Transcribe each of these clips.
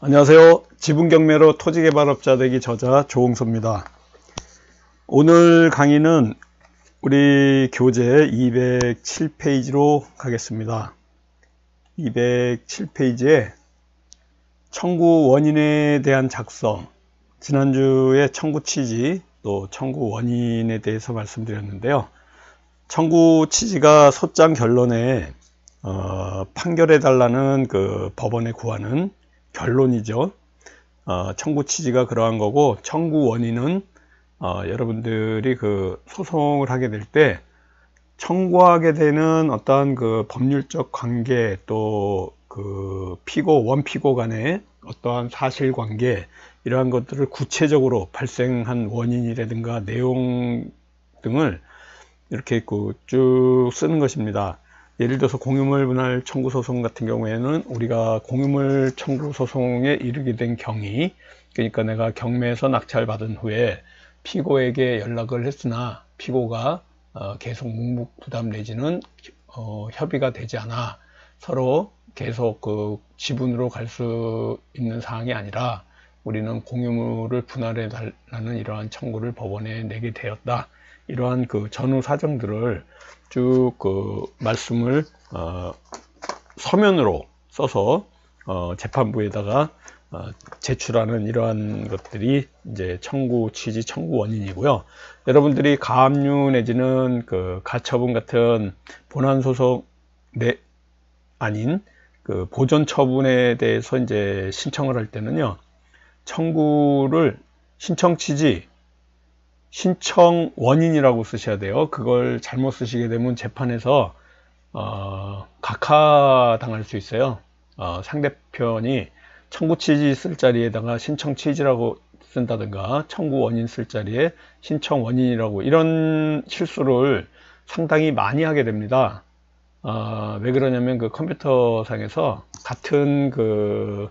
안녕하세요. 지분경매로 토지개발업자 되기 저자 조홍소입니다. 오늘 강의는 우리 교재 207페이지로 가겠습니다. 207페이지에 청구 원인에 대한 작성, 지난주에 청구 취지, 또 청구 원인에 대해서 말씀드렸는데요. 청구 취지가 소장 결론에 판결해 달라는 그 법원에 구하는 결론이죠. 청구 취지가 그러한 거고, 청구 원인은 여러분들이 그 소송을 하게 될 때 청구하게 되는 어떠한 그 법률적 관계, 또 그 피고, 원피고 간의 어떠한 사실관계, 이러한 것들을 구체적으로 발생한 원인이라든가 내용 등을 이렇게 쭉 쓰는 것입니다. 예를 들어서 공유물 분할 청구 소송 같은 경우에는 우리가 공유물 청구 소송에 이르게 된 경위, 그러니까 내가 경매에서 낙찰 받은 후에 피고에게 연락을 했으나 피고가 계속 묵묵부답 내지는 협의가 되지 않아 서로 계속 그 지분으로 갈 수 있는 사항이 아니라 우리는 공유물을 분할해 달라는 이러한 청구를 법원에 내게 되었다. 이러한 그 전후 사정들을 쭉 그 말씀을 서면으로 써서 재판부에다가 제출하는 이러한 것들이 이제 청구 취지, 청구 원인이고요. 여러분들이 가압류 내지는 그 가처분 같은 본안 소송 아닌 그 보존 처분에 대해서 이제 신청을 할 때는요, 청구를 신청 취지, 신청 원인이라고 쓰셔야 돼요. 그걸 잘못 쓰시게 되면 재판에서 각하당할 수 있어요. 상대편이 청구 취지 쓸 자리에다가 신청 취지라고 쓴다든가 청구 원인 쓸 자리에 신청 원인이라고, 이런 실수를 상당히 많이 하게 됩니다. 왜 그러냐면 그 컴퓨터 상에서 같은 그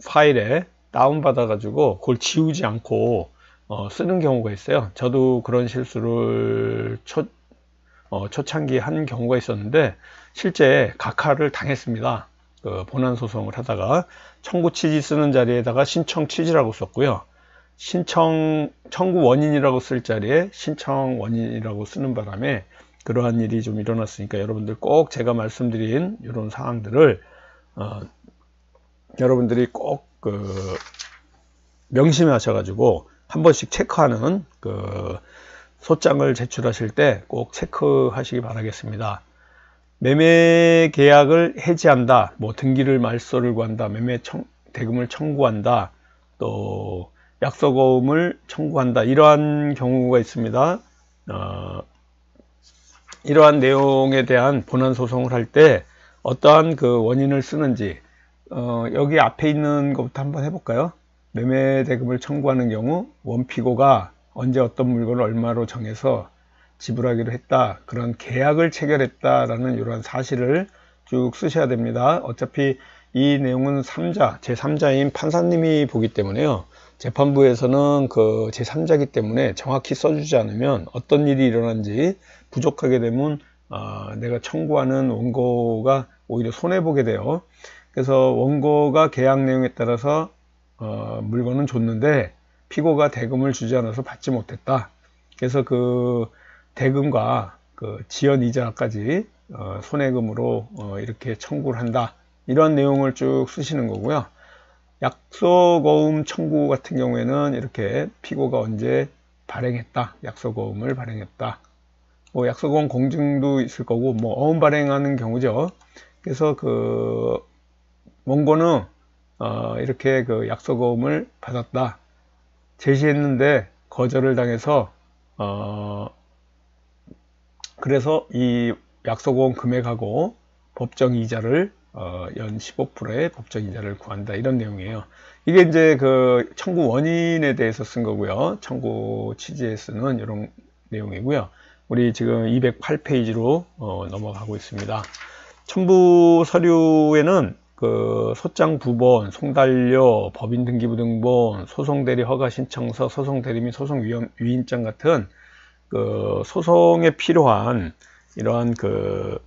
파일에 다운받아 가지고 그걸 지우지 않고 쓰는 경우가 있어요. 저도 그런 실수를 초창기에 한 경우가 있었는데 실제 각하를 당했습니다. 그 본안 소송을 하다가 청구 취지 쓰는 자리에다가 신청 취지라고 썼고요. 청구 원인이라고 쓸 자리에 신청 원인이라고 쓰는 바람에 그러한 일이 좀 일어났으니까 여러분들 꼭 제가 말씀드린 이런 사항들을 여러분들이 꼭 명심하셔가지고 한 번씩 체크하는 그 소장을 제출하실 때 꼭 체크하시기 바라겠습니다. 매매 계약을 해지한다, 뭐 등기를 말소를 구한다, 매매 대금을 청구한다, 또 약속어음을 청구한다, 이러한 경우가 있습니다. 이러한 내용에 대한 본안 소송을 할 때 어떠한 그 원인을 쓰는지 여기 앞에 있는 것부터 한번 해볼까요? 매매 대금을 청구하는 경우 원피고가 언제 어떤 물건을 얼마로 정해서 지불하기로 했다, 그런 계약을 체결했다라는 이러한 사실을 쭉 쓰셔야 됩니다. 어차피 이 내용은 제3자인 판사님이 보기 때문에요. 재판부에서는 그 제3자이기 때문에 정확히 써주지 않으면 어떤 일이 일어난지 부족하게 되면 내가 청구하는 원고가 오히려 손해보게 돼요. 그래서 원고가 계약 내용에 따라서 물건은 줬는데 피고가 대금을 주지 않아서 받지 못했다. 그래서 그 대금과 그 지연 이자까지 손해금으로 이렇게 청구를 한다. 이런 내용을 쭉 쓰시는 거고요. 약속어음 청구 같은 경우에는 이렇게 피고가 언제 발행했다, 약속어음을 발행했다. 뭐 약속어음 공증도 있을 거고, 뭐 어음 발행하는 경우죠. 그래서 그 원고는 이렇게 그 약속어음을 받았다, 제시했는데 거절을 당해서 그래서 이 약속어음 금액하고 법정 이자를 연 15%의 법정 이자를 구한다, 이런 내용이에요. 이게 이제 그 청구 원인에 대해서 쓴 거고요. 청구 취지에 쓰는 이런 내용이고요. 우리 지금 208페이지로 넘어가고 있습니다. 첨부 서류에는 그 소장 부본, 송달료, 법인 등기부 등본, 소송대리 허가 신청서, 소송대리 및 소송위임장 같은 그 소송에 필요한 이러한 그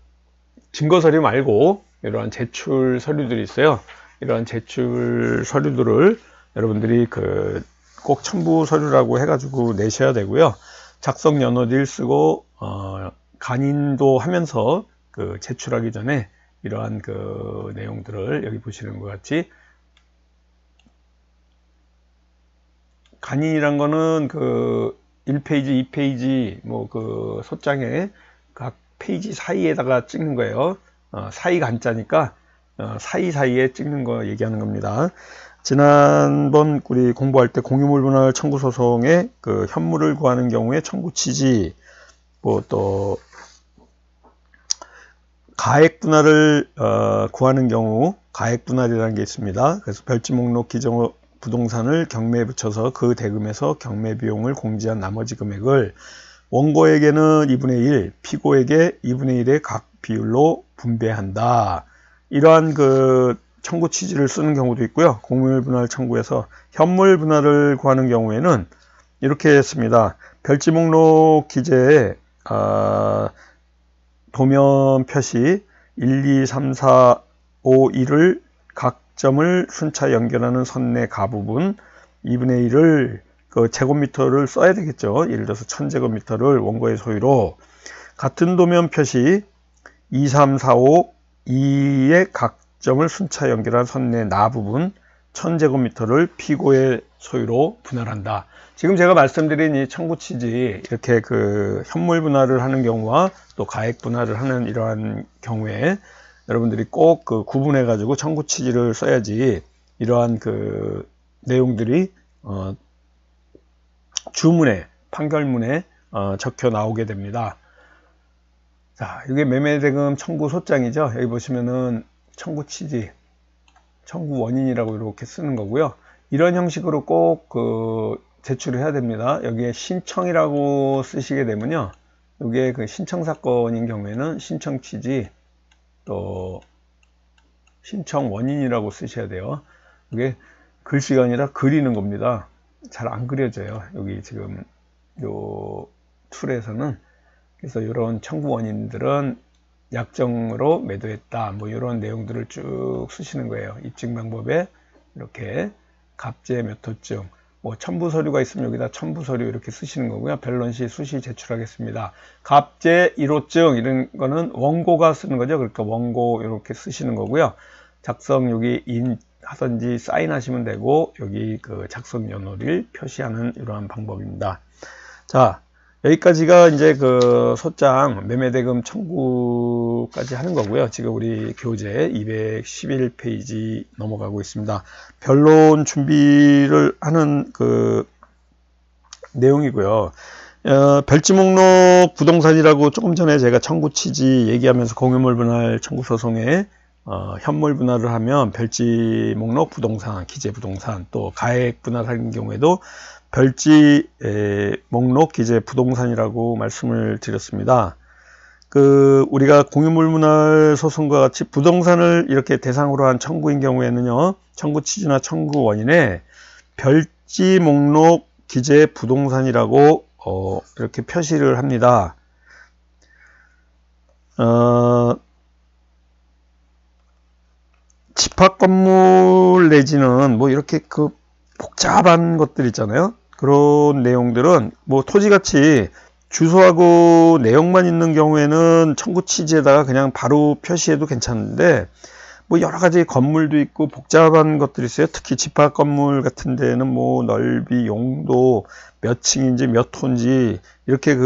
증거 서류 말고 이러한 제출 서류들이 있어요. 이러한 제출 서류들을 여러분들이 꼭 첨부 서류라고 해가지고 내셔야 되고요. 작성 연어를 쓰고 간인도 하면서 제출하기 전에 이러한 내용들을 여기 보시는 것 같이 간인이란 거는 1페이지, 2페이지 소장에 각 페이지 사이에다가 찍는 거예요. 사이 간자니까 사이사이에 찍는 거 얘기하는 겁니다. 지난번 우리 공부할 때 공유물 분할 청구 소송에 현물을 구하는 경우에 청구 취지, 또 가액 분할을 구하는 경우 가액 분할이라는 게 있습니다. 그래서 별지 목록 기정 부동산을 경매에 붙여서 그 대금에서 경매 비용을 공제한 나머지 금액을 원고에게는 2분의 1, 피고에게 2분의 1의 각 비율로 분배한다. 이러한 청구 취지를 쓰는 경우도 있고요. 공유물 분할 청구에서 현물 분할을 구하는 경우에는 이렇게 했습니다. 별지 목록 기재에 도면 표시 1, 2, 3, 4, 5, 1을 각 점을 순차 연결하는 선내 가부분 2분의 1을 제곱미터를 써야 되겠죠. 예를 들어서 1000제곱미터를 원고의 소유로 같은 도면 표시 2, 3, 4, 5, 2의 각 점을 순차 연결한 선내 나 부분 1000제곱미터를 피고의 소유로 분할한다. 지금 제가 말씀드린 이 청구 취지 이렇게 현물 분할을 하는 경우와 또 가액 분할을 하는 이러한 경우에 여러분들이 꼭 구분해 가지고 청구 취지를 써야지 이러한 내용들이 주문에 판결문에 적혀 나오게 됩니다. 자, 이게 매매대금 청구 소장이죠. 여기 보시면은 청구 취지, 청구 원인이라고 이렇게 쓰는 거고요. 이런 형식으로 꼭 제출을 해야 됩니다. 여기에 신청이라고 쓰시게 되면요. 이게 신청 사건인 경우에는 신청 취지, 또 신청 원인이라고 쓰셔야 돼요. 이게 글씨가 아니라 그리는 겁니다. 잘 안 그려져요. 여기 지금 요 툴에서는. 그래서 이런 청구 원인들은 약정으로 매도했다. 이런 내용들을 쭉 쓰시는 거예요. 입증 방법에 이렇게 갑제 몇 호증, 첨부 서류가 있으면 여기다 첨부 서류 이렇게 쓰시는 거고요. 변론시 수시 제출하겠습니다. 갑제 1호증 이런 거는 원고가 쓰는 거죠. 그러니까 원고 이렇게 쓰시는 거고요. 작성 여기 인 하든지 사인하시면 되고 여기 작성 연호를 표시하는 이러한 방법입니다. 자, 여기까지가 이제 소장 매매대금 청구까지 하는 거고요. 지금 우리 교재 211페이지 넘어가고 있습니다. 변론 준비를 하는 내용이고요. 별지 목록 부동산이라고 조금 전에 제가 청구 취지 얘기하면서 공유물 분할 청구 소송에 현물 분할을 하면 별지 목록 부동산, 기재 부동산, 또 가액 분할하는 경우에도 별지 목록 기재 부동산이라고 말씀을 드렸습니다. 우리가 공유물 분할 소송과 같이 부동산을 이렇게 대상으로 한 청구인 경우에는요, 청구 취지나 청구 원인에 별지 목록 기재 부동산이라고 이렇게 표시를 합니다. 집합 건물 내지는 이렇게 복잡한 것들 있잖아요. 그런 내용들은 토지같이 주소하고 내용만 있는 경우에는 청구 취지에다가 그냥 바로 표시해도 괜찮은데 여러가지 건물도 있고 복잡한 것들이 있어요. 특히 집합 건물 같은 데는 넓이, 용도, 몇 층인지 몇 호인지 이렇게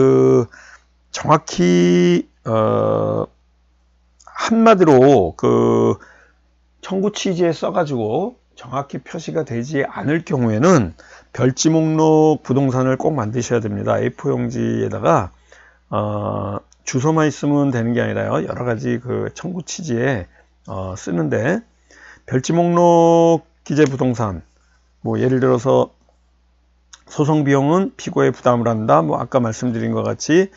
정확히 한마디로 청구 취지에 써가지고 정확히 표시가 되지 않을 경우에는 별지 목록 부동산을 꼭 만드셔야 됩니다. A4 용지에다가 주소만 있으면 되는 게 아니라요, 여러 가지 청구 취지에 쓰는데 별지 목록 기재 부동산, 예를 들어서 소송 비용은 피고에 부담을 한다. 아까 말씀드린 것 같이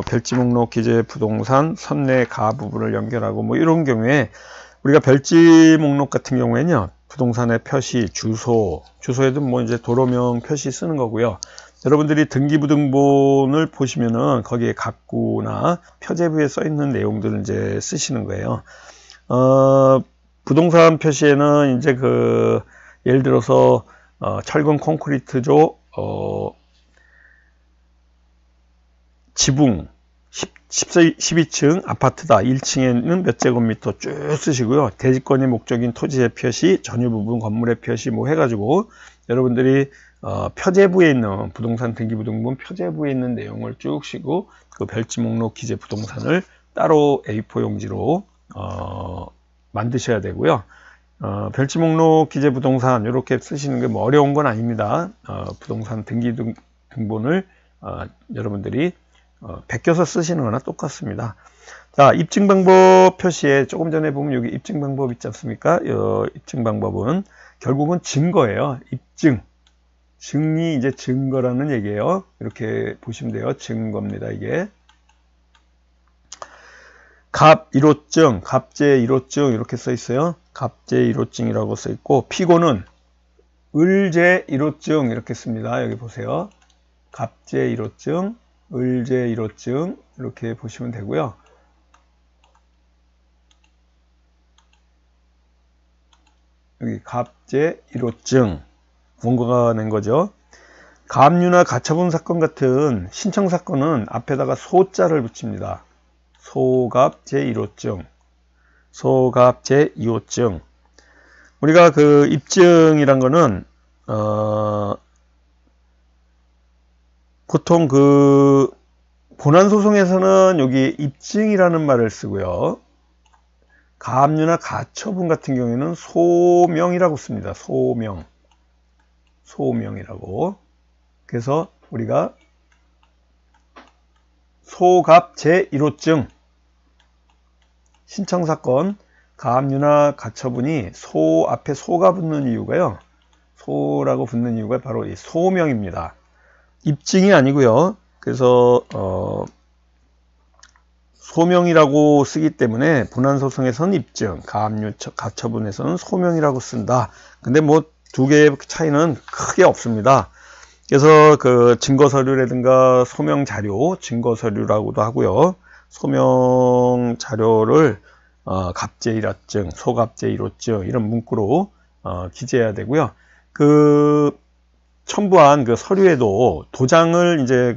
별지 목록 기재 부동산 선내 가 부분을 연결하고 이런 경우에 우리가 별지 목록 같은 경우에는요, 부동산의 표시, 주소에도 이제 도로명 표시 쓰는 거고요. 여러분들이 등기부등본을 보시면은 거기에 각구나 표제부에 써 있는 내용들을 이제 쓰시는 거예요. 부동산 표시에는 이제 예를 들어서 철근 콘크리트조 지붕 12층 아파트다. 1층에는 몇 제곱미터 쭉 쓰시고요. 대지권의 목적인 토지의 표시, 전유 부분 건물의 표시 뭐 해가지고 여러분들이 표제부에 있는 부동산 등기부등본 표제부에 있는 내용을 쭉 쓰고 그 별지 목록 기재 부동산을 따로 A4 용지로 만드셔야 되고요. 별지 목록 기재 부동산 이렇게 쓰시는 게 뭐 어려운 건 아닙니다. 부동산 등기등본을 여러분들이 베껴서 쓰시는 거나 똑같습니다. 자, 입증 방법 표시에 조금 전에 보면 여기 입증 방법 있지 않습니까? 입증 방법은 결국은 증거예요. 입증. 증이 이제 증거라는 얘기예요. 이렇게 보시면 돼요. 증거입니다, 이게. 갑 1호증, 갑제 1호증 이렇게 써 있어요. 갑제 1호증이라고 써 있고, 피고는 을제 1호증 이렇게 씁니다. 여기 보세요. 갑제 1호증, 을제 1호증 이렇게 보시면 되고요. 여기 갑제 1호증 원고가 낸 거죠. 가압류나 가처분 사건 같은 신청 사건은 앞에다가 소자를 붙입니다. 소갑 제1호증, 소갑 제2호증. 우리가 입증이란 거는 보통 본안소송에서는 여기 입증이라는 말을 쓰고요. 가압류나 가처분 같은 경우에는 소명이라고 씁니다. 소명이라고. 그래서 우리가 소갑 제1호증 신청사건 가압류나 가처분이 소 앞에 소가 붙는 이유가요. 소라고 붙는 이유가 바로 이 소명입니다. 입증이 아니고요. 그래서 소명이라고 쓰기 때문에 본안소송에서는 입증, 가압류 가처분에서는 소명이라고 쓴다. 근데 뭐 두 개의 차이는 크게 없습니다. 그래서 증거서류라든가 소명자료, 증거서류라고도 하고요. 소명자료를 갑제1호증, 소갑제1호증 이런 문구로 기재해야 되고요. 첨부한 서류에도 도장을 이제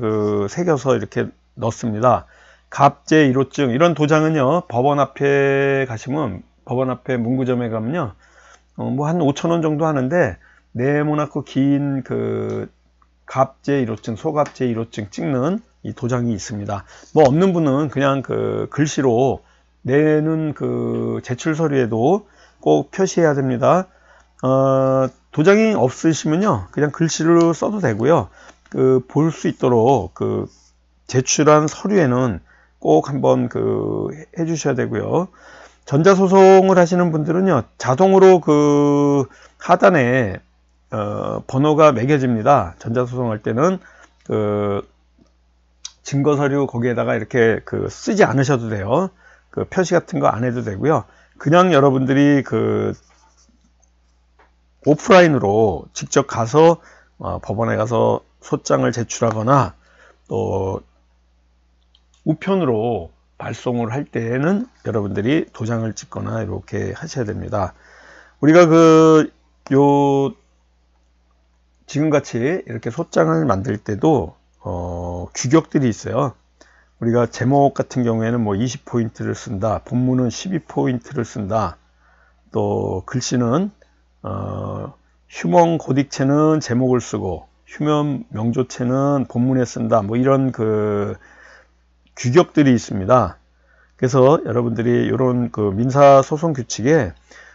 새겨서 이렇게 넣습니다. 갑제 1호증 이런 도장은요, 법원 앞에 가시면, 법원 앞에 문구점에 가면요, 뭐 한 5,000원 정도 하는데 네모나고 긴 갑제 1호증, 소갑제 1호증 찍는 이 도장이 있습니다. 뭐 없는 분은 그냥 글씨로 내는 제출 서류에도 꼭 표시해야 됩니다. 도장이 없으시면요, 그냥 글씨로 써도 되고요. 볼 수 있도록 제출한 서류에는 꼭 한번 해주셔야 되고요. 전자소송을 하시는 분들은요, 자동으로 하단에 번호가 매겨집니다. 전자소송 할 때는 증거서류 거기에다가 이렇게 쓰지 않으셔도 돼요. 표시 같은 거 안 해도 되고요. 그냥 여러분들이 오프라인으로 직접 가서 법원에 가서 소장을 제출하거나 또 우편으로 발송을 할 때에는 여러분들이 도장을 찍거나 이렇게 하셔야 됩니다. 우리가 지금같이 이렇게 소장을 만들 때도 규격들이 있어요. 우리가 제목 같은 경우에는 뭐 20포인트를 쓴다, 본문은 12포인트를 쓴다, 또 글씨는 휴먼 고딕체는 제목을 쓰고 휴먼 명조체는 본문에 쓴다, 뭐 이런 규격들이 있습니다. 그래서 여러분들이 이런 민사소송 규칙에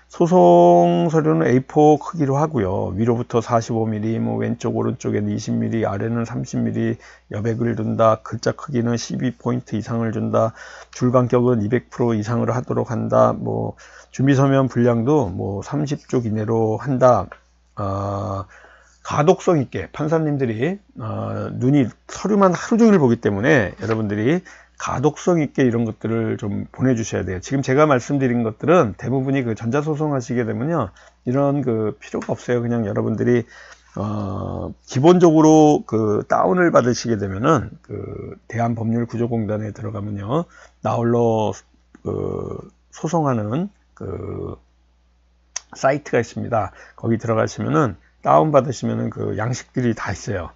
소송 서류는 A4 크기로 하고요. 위로부터 45mm, 뭐 왼쪽 오른쪽에는 20mm, 아래는 30mm 여백을 둔다. 글자 크기는 12포인트 이상을 준다. 줄 간격은 200% 이상을 하도록 한다. 뭐 준비서면 분량도 뭐 30쪽 이내로 한다. 가독성 있게 판사님들이 눈이 서류만 하루 종일 보기 때문에 여러분들이 가독성 있게 이런 것들을 좀 보내주셔야 돼요. 지금 제가 말씀드린 것들은 대부분이 전자소송 하시게 되면요, 이런 필요가 없어요. 그냥 여러분들이 기본적으로 다운을 받으시게 되면은 대한법률구조공단에 들어가면요, 나홀로 소송하는 사이트가 있습니다. 거기 들어가시면은 다운받으시면은 그 양식들이 다 있어요.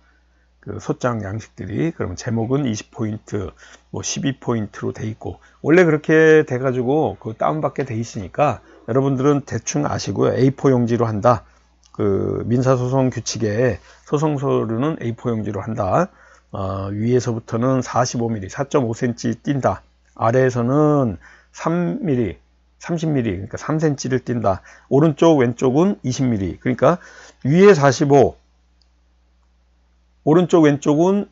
그 소장 양식들이. 그러면 제목은 20포인트, 뭐 12포인트로 돼 있고, 원래 그렇게 돼 가지고 그 다운받게 돼 있으니까 여러분들은 대충 아시고요. A4 용지로 한다. 그 민사소송 규칙에 소송 서류는 A4 용지로 한다. 위에서부터는 45mm, 4.5cm 띈다. 아래에서는 3mm, 30mm, 그러니까 3cm를 띈다. 오른쪽, 왼쪽은 20mm. 그러니까 위에 45, 오른쪽, 왼쪽은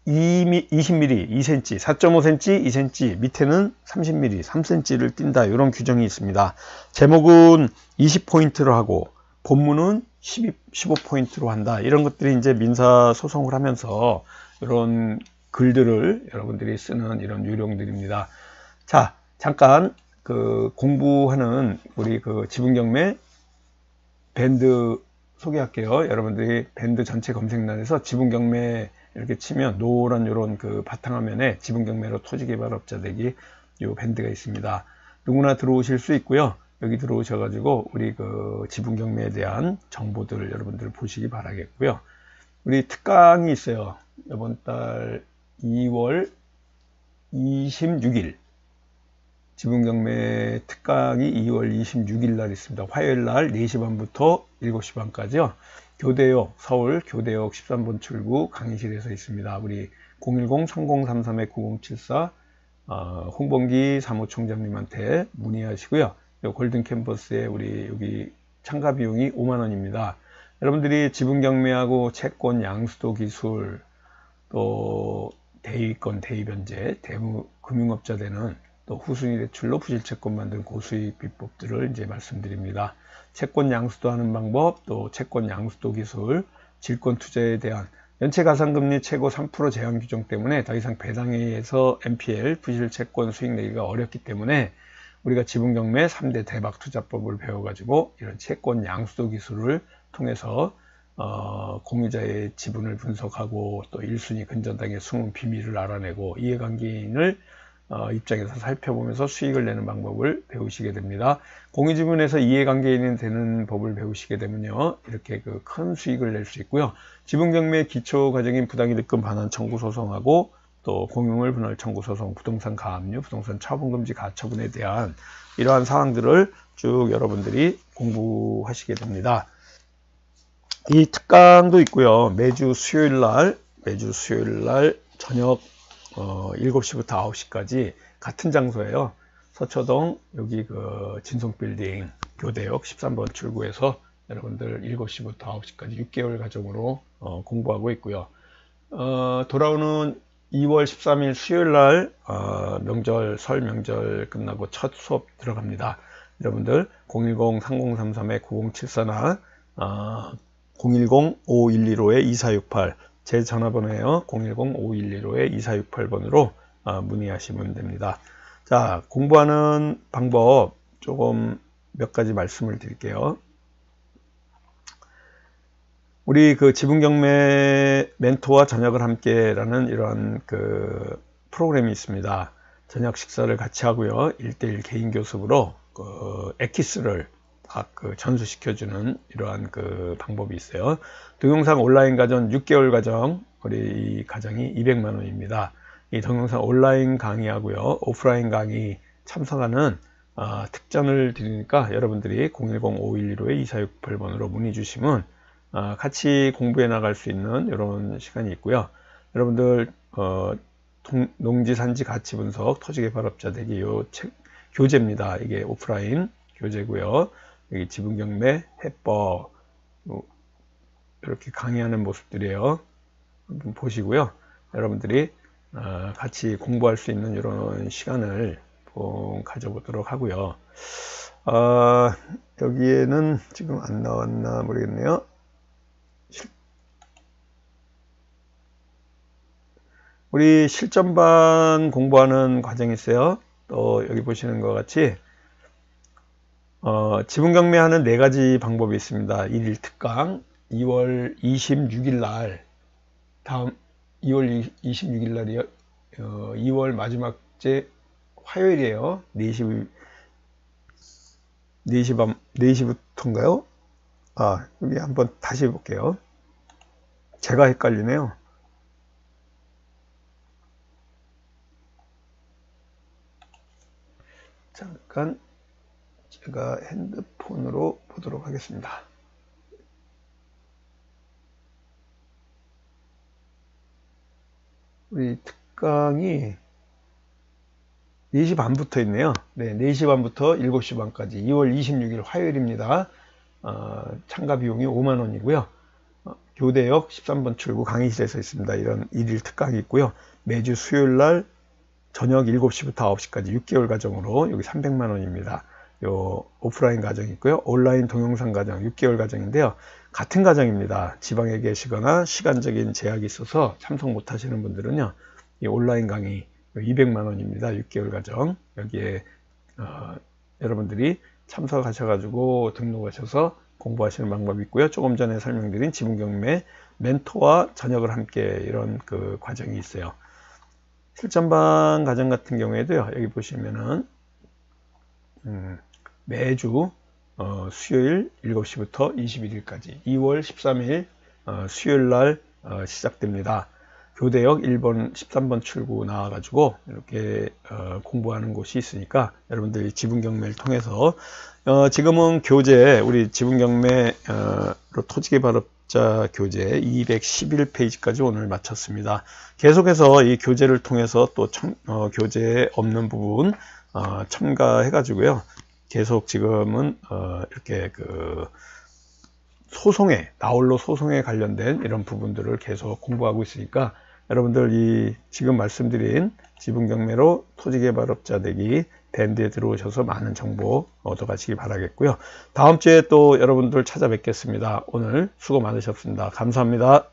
20mm, 2cm, 4.5cm, 2cm, 밑에는 30mm, 3cm를 띈다. 이런 규정이 있습니다. 제목은 20포인트로 하고, 본문은 15포인트로 한다. 이런 것들이 이제 민사소송을 하면서 이런 글들을 여러분들이 쓰는 이런 요령들입니다. 자, 잠깐 그 공부하는 우리 그 지분경매 밴드 소개할게요. 여러분들이 밴드 전체 검색란에서 지분경매 이렇게 치면 노란 요런 그 바탕화면에 지분경매로 토지개발업자 되기 요 밴드가 있습니다. 누구나 들어오실 수 있고요. 여기 들어오셔가지고 우리 그 지분경매에 대한 정보들을 여러분들 보시기 바라겠고요. 우리 특강이 있어요. 이번 달 2월 26일 지분경매 특강이 2월 26일 날 있습니다. 화요일 날 4시 반부터 7시 반까지요. 교대역, 서울 교대역 13번 출구 강의실에서 있습니다. 우리 010-3033-9074 홍범기 사무총장님한테 문의하시고요. 골든 캔버스에 우리 여기 참가 비용이 5만 원입니다. 여러분들이 지분경매하고 채권 양수도 기술, 또 대위권, 대위변제, 금융업자 되는 또 후순위 대출로 부실채권 만드는 고수익 비법들을 이제 말씀드립니다. 채권 양수도 하는 방법, 또 채권 양수도 기술, 질권 투자에 대한 연체 가산금리 최고 3% 제한 규정 때문에 더 이상 배당에 의해서 NPL, 부실채권 수익 내기가 어렵기 때문에 우리가 지분경매 3대 대박 투자법을 배워가지고 이런 채권 양수도 기술을 통해서 공유자의 지분을 분석하고 또 1순위 근저당의 숨은 비밀을 알아내고 이해관계인을 입장에서 살펴보면서 수익을 내는 방법을 배우시게 됩니다. 공유지분에서 이해관계인이 되는 법을 배우시게 되면요, 이렇게 그 큰 수익을 낼 수 있고요. 지분경매 기초 과정인 부당이득금 반환 청구 소송하고 또 공유물 분할 청구 소송, 부동산 가압류, 부동산 처분금지 가처분에 대한 이러한 사항들을 쭉 여러분들이 공부하시게 됩니다. 이 특강도 있고요. 매주 수요일 날 저녁 7시부터 9시까지 같은 장소예요. 서초동 여기 그 진송빌딩 교대역 13번 출구에서 여러분들 7시부터 9시까지 6개월 과정으로 공부하고 있고요. 돌아오는 2월 13일 수요일 날 명절, 설 명절 끝나고 첫 수업 들어갑니다. 여러분들 010-3033-9074나 010-5115-2468 제 전화번호예요. 010-5115-2468번으로 문의하시면 됩니다. 자, 공부하는 방법 조금 몇 가지 말씀을 드릴게요. 우리 그 지분경매 멘토와 저녁을 함께라는 이러한 그 프로그램이 있습니다. 저녁 식사를 같이 하고요. 1대1 개인 교습으로 그 엑기스를 딱 그 전수시켜주는 이러한 그 방법이 있어요. 동영상 온라인 과정 6개월 과정, 우리 이 과정이 200만 원입니다. 이 동영상 온라인 강의하고요. 오프라인 강의 참석하는 특전을 드리니까 여러분들이 010-5115-2468번으로 문의 주시면 같이 공부해 나갈 수 있는 이런 시간이 있고요. 여러분들 농지산지 가치 분석 토지개발업자 되기 요 교재입니다. 이게 오프라인 교재고요. 여기 지분경매 해법 이렇게 강의하는 모습들이에요. 한번 보시고요. 여러분들이 같이 공부할 수 있는 이런 시간을 가져보도록 하고요. 여기에는 지금 안 나왔나 모르겠네요. 우리 실전반 공부하는 과정이 있어요. 또 여기 보시는 것 같이 지분경매 하는 4가지 방법이 있습니다. 1일 특강 2월 26일 날 다음 2월 26일 날이요. 2월 마지막 째 화요일이에요. 4시부터 5월부터인가요? 아, 여기 한번 다시 해볼게요. 제가 헷갈리네요. 잠깐 제가 핸드폰으로 보도록 하겠습니다. 우리 특강이 4시 반부터 있네요. 네, 4시 반부터 7시 반까지 2월 26일 화요일입니다. 참가 비용이 5만 원이고요. 교대역 13번 출구 강의실에서 있습니다. 이런 1일 특강이 있고요. 매주 수요일 날 저녁 7시부터 9시까지 6개월 과정으로 여기 300만 원입니다. 요 오프라인 과정이 있고요. 온라인 동영상 과정 6개월 과정인데요. 같은 과정입니다. 지방에 계시거나 시간적인 제약이 있어서 참석 못 하시는 분들은요. 이 온라인 강의 200만 원입니다. 6개월 과정. 여기에 여러분들이 참석하셔가지고 등록하셔서 공부하시는 방법이 있고요. 조금 전에 설명드린 지분경매 멘토와 저녁을 함께 이런 그 과정이 있어요. 실전반 과정 같은 경우에도요. 여기 보시면은 매주 수요일 7시부터 21일까지 2월 13일 수요일 날 시작됩니다. 교대역 1번 13번 출구 나와가지고 이렇게 공부하는 곳이 있으니까 여러분들이 지분경매를 통해서 지금은 교재 우리 지분경매로 토지개발업자 교재 211페이지까지 오늘 마쳤습니다. 계속해서 이 교재를 통해서 또 교재에 없는 부분 첨가해 가지고요. 계속 지금은 이렇게 그 소송에 나홀로 소송에 관련된 이런 부분들을 계속 공부하고 있으니까 여러분들 이 지금 말씀드린 지분경매로 토지개발업자 되기 밴드에 들어오셔서 많은 정보 얻어가시기 바라겠고요. 다음 주에 또 여러분들 찾아뵙겠습니다. 오늘 수고 많으셨습니다. 감사합니다.